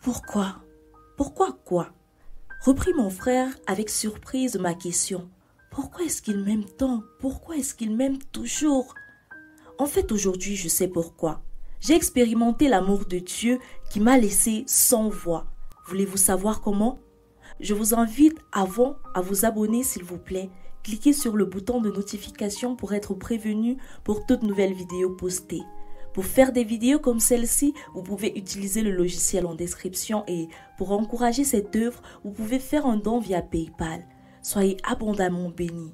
Pourquoi? Pourquoi quoi? Reprit mon frère avec surprise ma question. Pourquoi est-ce qu'il m'aime tant? Pourquoi est-ce qu'il m'aime toujours? En fait, aujourd'hui, je sais pourquoi. J'ai expérimenté l'amour de Dieu qui m'a laissé sans voix. Voulez-vous savoir comment? Je vous invite avant à vous abonner s'il vous plaît. Cliquez sur le bouton de notification pour être prévenu pour toute nouvelle vidéo postée. Pour faire des vidéos comme celle-ci, vous pouvez utiliser le logiciel en description et pour encourager cette œuvre, vous pouvez faire un don via PayPal. Soyez abondamment bénis.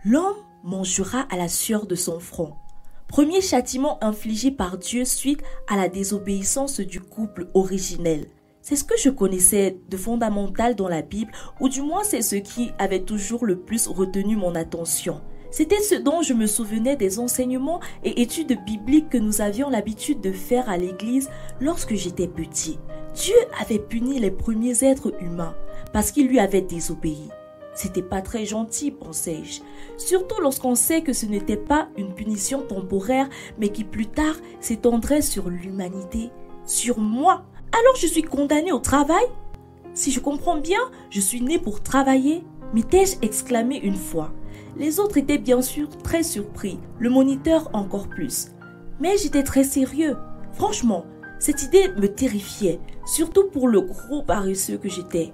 L'homme mangera à la sueur de son front. Premier châtiment infligé par Dieu suite à la désobéissance du couple originel. C'est ce que je connaissais de fondamental dans la Bible, ou du moins c'est ce qui avait toujours le plus retenu mon attention. C'était ce dont je me souvenais des enseignements et études bibliques que nous avions l'habitude de faire à l'église lorsque j'étais petit. Dieu avait puni les premiers êtres humains parce qu'ils lui avaient désobéi. C'était pas très gentil, pensais-je. Surtout lorsqu'on sait que ce n'était pas une punition temporaire, mais qui plus tard s'étendrait sur l'humanité, sur moi. Alors je suis condamné au travail? Si je comprends bien, je suis né pour travailler, m'étais-je exclamé une fois. Les autres étaient bien sûr très surpris, le moniteur encore plus. Mais j'étais très sérieux. Franchement, cette idée me terrifiait, surtout pour le gros paresseux que j'étais.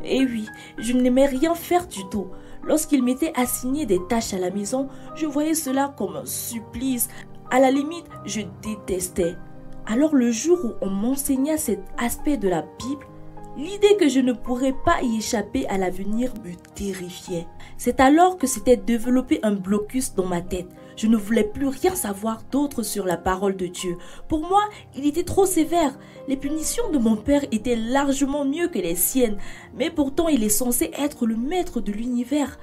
Et oui, je n'aimais rien faire du tout. Lorsqu'il m'était assigné des tâches à la maison, je voyais cela comme un supplice. À la limite, je détestais. Alors le jour où on m'enseigna cet aspect de la Bible, l'idée que je ne pourrais pas y échapper à l'avenir me terrifiait. C'est alors que s'était développé un blocus dans ma tête. Je ne voulais plus rien savoir d'autre sur la parole de Dieu. Pour moi, il était trop sévère. Les punitions de mon père étaient largement mieux que les siennes, mais pourtant il est censé être le maître de l'univers.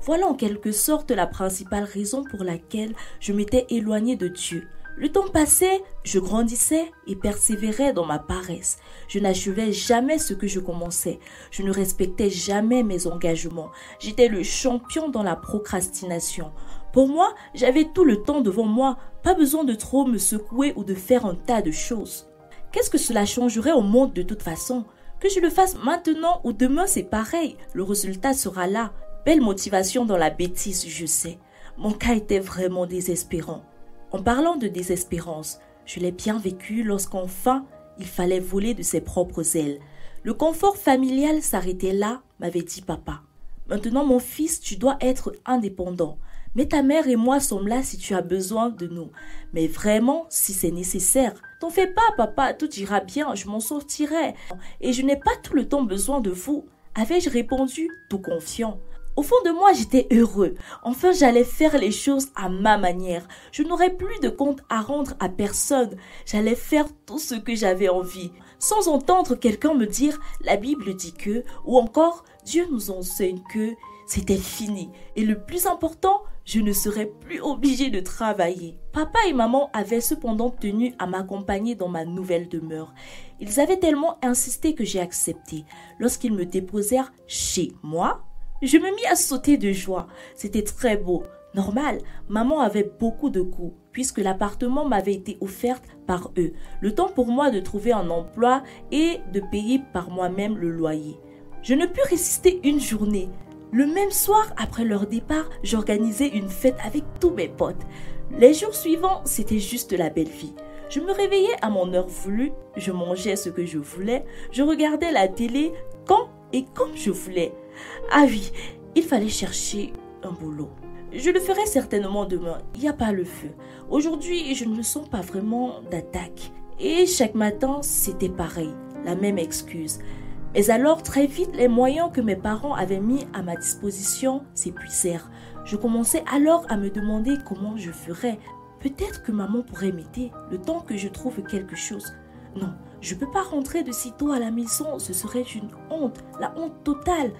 Voilà en quelque sorte la principale raison pour laquelle je m'étais éloignée de Dieu. Le temps passait, je grandissais et persévérais dans ma paresse. Je n'achevais jamais ce que je commençais. Je ne respectais jamais mes engagements. J'étais le champion dans la procrastination. Pour moi, j'avais tout le temps devant moi, pas besoin de trop me secouer ou de faire un tas de choses. Qu'est-ce que cela changerait au monde de toute façon? Que je le fasse maintenant ou demain, c'est pareil. Le résultat sera là. Belle motivation dans la bêtise, je sais. Mon cas était vraiment désespérant. En parlant de désespérance, je l'ai bien vécu lorsqu'enfin il fallait voler de ses propres ailes. Le confort familial s'arrêtait là, m'avait dit papa. Maintenant mon fils, tu dois être indépendant. Mais ta mère et moi sommes là si tu as besoin de nous. Mais vraiment, si c'est nécessaire. T'en fais pas papa, tout ira bien, je m'en sortirai. Et je n'ai pas tout le temps besoin de vous. Avais-je répondu, tout confiant. Au fond de moi, j'étais heureux. Enfin, j'allais faire les choses à ma manière. Je n'aurais plus de compte à rendre à personne. J'allais faire tout ce que j'avais envie. Sans entendre quelqu'un me dire « la Bible dit que » ou encore « Dieu nous enseigne que » c'était fini. Et le plus important, je ne serais plus obligée de travailler. Papa et maman avaient cependant tenu à m'accompagner dans ma nouvelle demeure. Ils avaient tellement insisté que j'ai accepté. Lorsqu'ils me déposèrent chez moi, je me mis à sauter de joie. C'était très beau. Normal, maman avait beaucoup de goût, puisque l'appartement m'avait été offert par eux. Le temps pour moi de trouver un emploi et de payer par moi-même le loyer. Je ne pus résister une journée. Le même soir, après leur départ, j'organisais une fête avec tous mes potes. Les jours suivants, c'était juste la belle vie. Je me réveillais à mon heure voulue, je mangeais ce que je voulais, je regardais la télé quand et comme je voulais. Ah oui, il fallait chercher un boulot. Je le ferai certainement demain, il n'y a pas le feu. Aujourd'hui, je ne me sens pas vraiment d'attaque. Et chaque matin, c'était pareil, la même excuse. Mais alors, très vite, les moyens que mes parents avaient mis à ma disposition s'épuisèrent. Je commençais alors à me demander comment je ferais. Peut-être que maman pourrait m'aider, le temps que je trouve quelque chose. Non, je ne peux pas rentrer de sitôt à la maison, ce serait une honte, la honte totale.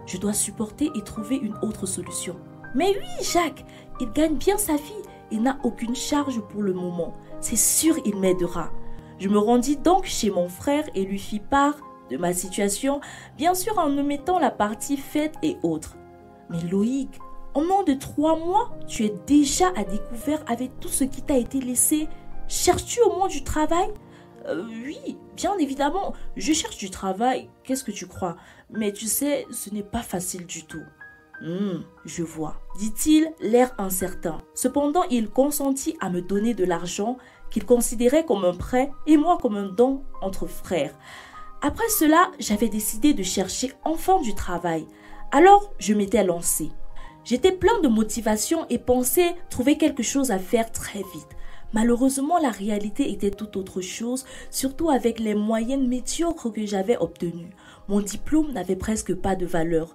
Je dois supporter et trouver une autre solution. Mais oui, Jacques, il gagne bien sa vie et n'a aucune charge pour le moment. C'est sûr, il m'aidera. Je me rendis donc chez mon frère et lui fis part de ma situation, bien sûr en omettant la partie fête et autres. Mais Loïc, en moins de 3 mois, tu es déjà à découvert avec tout ce qui t'a été laissé. Cherches-tu au moins du travail? Oui, bien évidemment, je cherche du travail, qu'est-ce que tu crois? Mais tu sais, ce n'est pas facile du tout. Je vois, dit-il, l'air incertain. Cependant, il consentit à me donner de l'argent qu'il considérait comme un prêt et moi comme un don entre frères. Après cela, j'avais décidé de chercher enfin du travail. Alors, je m'étais lancée. J'étais plein de motivation et pensais trouver quelque chose à faire très vite. Malheureusement, la réalité était tout autre chose, surtout avec les moyennes médiocres que j'avais obtenues. Mon diplôme n'avait presque pas de valeur.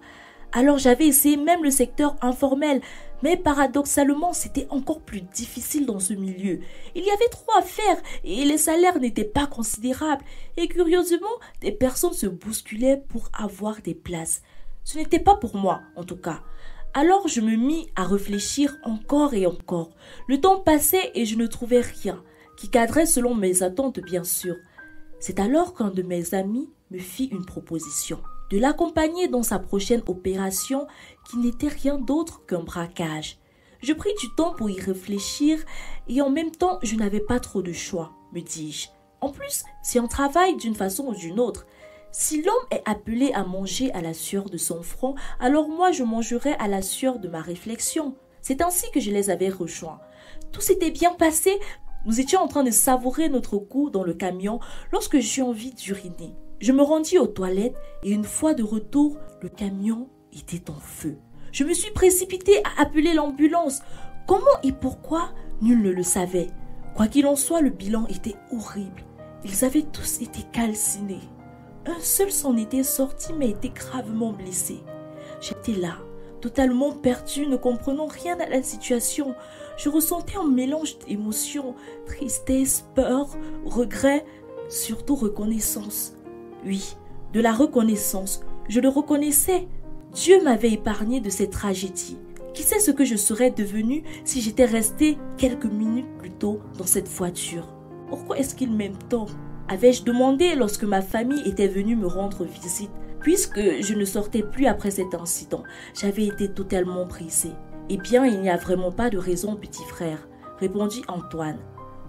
Alors j'avais essayé même le secteur informel, mais paradoxalement, c'était encore plus difficile dans ce milieu. Il y avait trop à faire et les salaires n'étaient pas considérables. Et curieusement, des personnes se bousculaient pour avoir des places. Ce n'était pas pour moi, en tout cas. Alors je me mis à réfléchir encore et encore. Le temps passait et je ne trouvais rien, qui cadrait selon mes attentes bien sûr. C'est alors qu'un de mes amis me fit une proposition, de l'accompagner dans sa prochaine opération qui n'était rien d'autre qu'un braquage. Je pris du temps pour y réfléchir et en même temps je n'avais pas trop de choix, me dis-je. En plus, c'est un travail d'une façon ou d'une autre. Si l'homme est appelé à manger à la sueur de son front, alors moi je mangerai à la sueur de ma réflexion. C'est ainsi que je les avais rejoints. Tout s'était bien passé. Nous étions en train de savourer notre coup dans le camion lorsque j'eus envie d'uriner. Je me rendis aux toilettes et une fois de retour, le camion était en feu. Je me suis précipitée à appeler l'ambulance. Comment et pourquoi, nul ne le savait. Quoi qu'il en soit, le bilan était horrible. Ils avaient tous été calcinés. Un seul s'en était sorti mais était gravement blessé. J'étais là, totalement perdue, ne comprenant rien à la situation. Je ressentais un mélange d'émotions, tristesse, peur, regret, surtout reconnaissance. Oui, de la reconnaissance, je le reconnaissais. Dieu m'avait épargné de cette tragédie. Qui sait ce que je serais devenue si j'étais restée quelques minutes plus tôt dans cette voiture? Pourquoi est-ce qu'il m'aime tant? Avais-je demandé lorsque ma famille était venue me rendre visite, puisque je ne sortais plus après cet incident. J'avais été totalement brisée. Eh bien, il n'y a vraiment pas de raison, petit frère, répondit Antoine.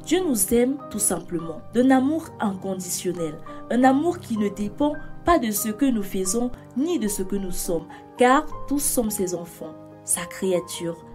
Dieu nous aime tout simplement, d'un amour inconditionnel, un amour qui ne dépend pas de ce que nous faisons ni de ce que nous sommes, car tous sommes ses enfants, sa créature.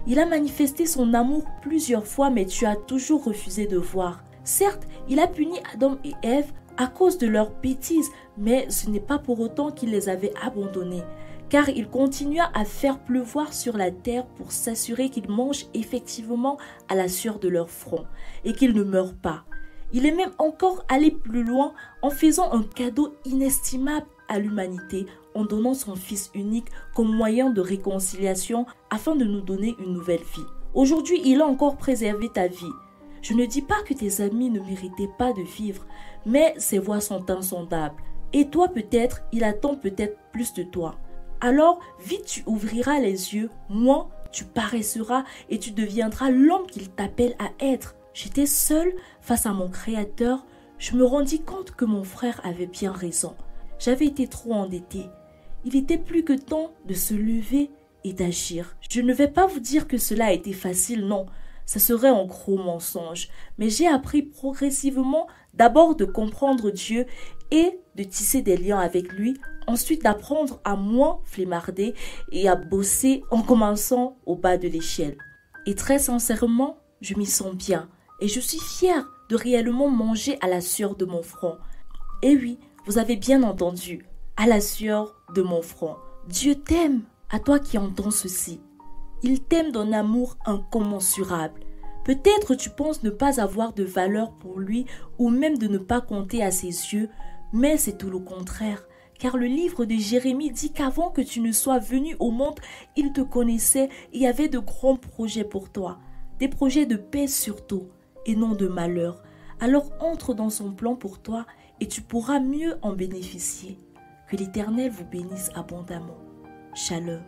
Il a manifesté son amour plusieurs fois, mais tu as toujours refusé de voir. Certes, il a puni Adam et Ève à cause de leurs bêtises, mais ce n'est pas pour autant qu'il les avait abandonnés, car il continua à faire pleuvoir sur la terre pour s'assurer qu'ils mangent effectivement à la sueur de leur front et qu'ils ne meurent pas. Il est même encore allé plus loin en faisant un cadeau inestimable à l'humanité en donnant son Fils unique comme moyen de réconciliation afin de nous donner une nouvelle vie. Aujourd'hui, il a encore préservé ta vie. Je ne dis pas que tes amis ne méritaient pas de vivre, mais ces voix sont insondables. Et toi peut-être, il attend peut-être plus de toi. Alors, vite tu ouvriras les yeux, moi, tu paraîtras et tu deviendras l'homme qu'il t'appelle à être. J'étais seule face à mon Créateur. Je me rendis compte que mon frère avait bien raison. J'avais été trop endettée. Il était plus que temps de se lever et d'agir. Je ne vais pas vous dire que cela a été facile, non. Ce serait un gros mensonge, mais j'ai appris progressivement d'abord de comprendre Dieu et de tisser des liens avec lui, ensuite d'apprendre à moins flemmarder et à bosser en commençant au bas de l'échelle. Et très sincèrement, je m'y sens bien et je suis fière de réellement manger à la sueur de mon front. Et oui, vous avez bien entendu, à la sueur de mon front. Dieu t'aime, à toi qui entends ceci. Il t'aime d'un amour incommensurable. Peut-être tu penses ne pas avoir de valeur pour lui ou même de ne pas compter à ses yeux, mais c'est tout le contraire. Car le livre de Jérémie dit qu'avant que tu ne sois venu au monde, il te connaissait et avait de grands projets pour toi. Des projets de paix surtout et non de malheur. Alors entre dans son plan pour toi et tu pourras mieux en bénéficier. Que l'Éternel vous bénisse abondamment. Shalom.